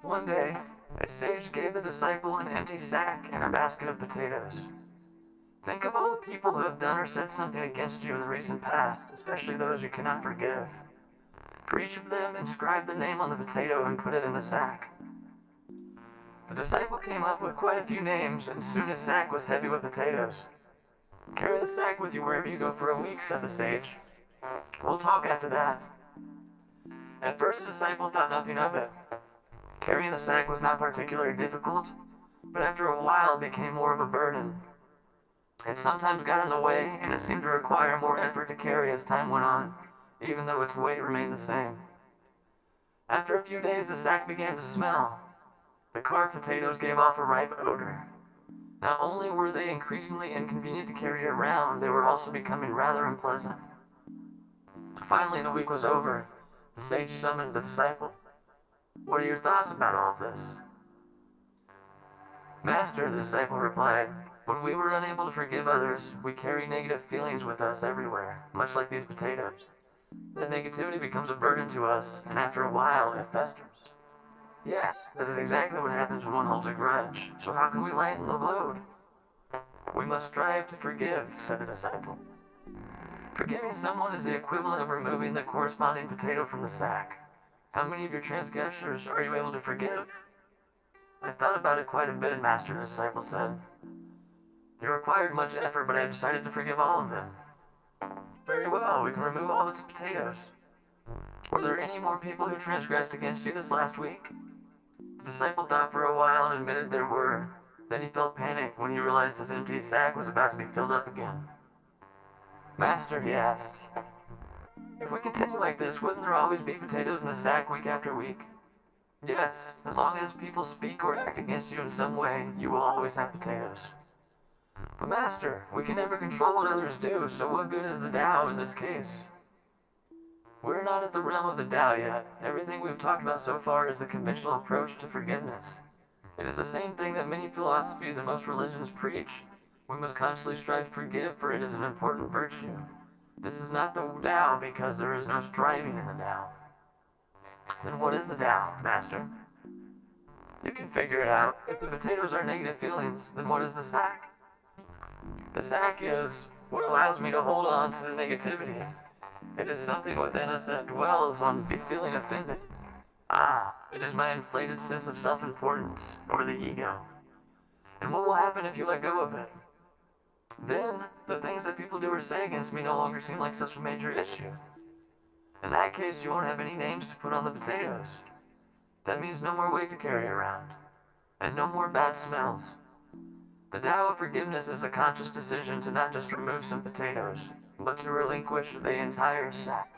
One day, a sage gave the disciple an empty sack and a basket of potatoes. Think of all the people who have done or said something against you in the recent past, especially those you cannot forgive. For each of them, inscribe the name on the potato and put it in the sack. The disciple came up with quite a few names, and soon his sack was heavy with potatoes. Carry the sack with you wherever you go for a week, said the sage. We'll talk after that. At first the disciple thought nothing of it. Carrying the sack was not particularly difficult, but after a while it became more of a burden. It sometimes got in the way, and it seemed to require more effort to carry as time went on, even though its weight remained the same. After a few days the sack began to smell. The carved potatoes gave off a ripe odor. Not only were they increasingly inconvenient to carry around, they were also becoming rather unpleasant. Finally the week was over. The sage summoned the disciple. What are your thoughts about all of this? Master, the disciple replied, when we were unable to forgive others, we carry negative feelings with us everywhere, much like these potatoes. That negativity becomes a burden to us, and after a while it festers. Yes, that is exactly what happens when one holds a grudge. So how can we lighten the load? We must strive to forgive, said the disciple. Forgiving someone is the equivalent of removing the corresponding potato from the sack. How many of your transgressors are you able to forgive? I've thought about it quite a bit, Master, the disciple said. It required much effort, but I decided to forgive all of them. Very well, we can remove all the potatoes. Were there any more people who transgressed against you this last week? The disciple thought for a while and admitted there were. Then he felt panic when he realized his empty sack was about to be filled up again. Master, he asked, if we continue like this, wouldn't there always be potatoes in the sack week after week? Yes, as long as people speak or act against you in some way, you will always have potatoes. But Master, we can never control what others do, so what good is the Tao in this case? We're not at the realm of the Tao yet. Everything we've talked about so far is the conventional approach to forgiveness. It is the same thing that many philosophies and most religions preach. We must constantly strive to forgive, for it is an important virtue. This is not the Tao because there is no striving in the Tao. Then what is the Tao, Master? You can figure it out. If the potatoes are negative feelings, then what is the sack? The sack is what allows me to hold on to the negativity. It is something within us that dwells on feeling offended. It is my inflated sense of self-importance, or the ego. And what will happen if you let go of it? Then, the things that people do or say against me no longer seem like such a major issue. In that case, you won't have any names to put on the potatoes. That means no more weight to carry around, and no more bad smells. The Tao of forgiveness is a conscious decision to not just remove some potatoes, but to relinquish the entire sack.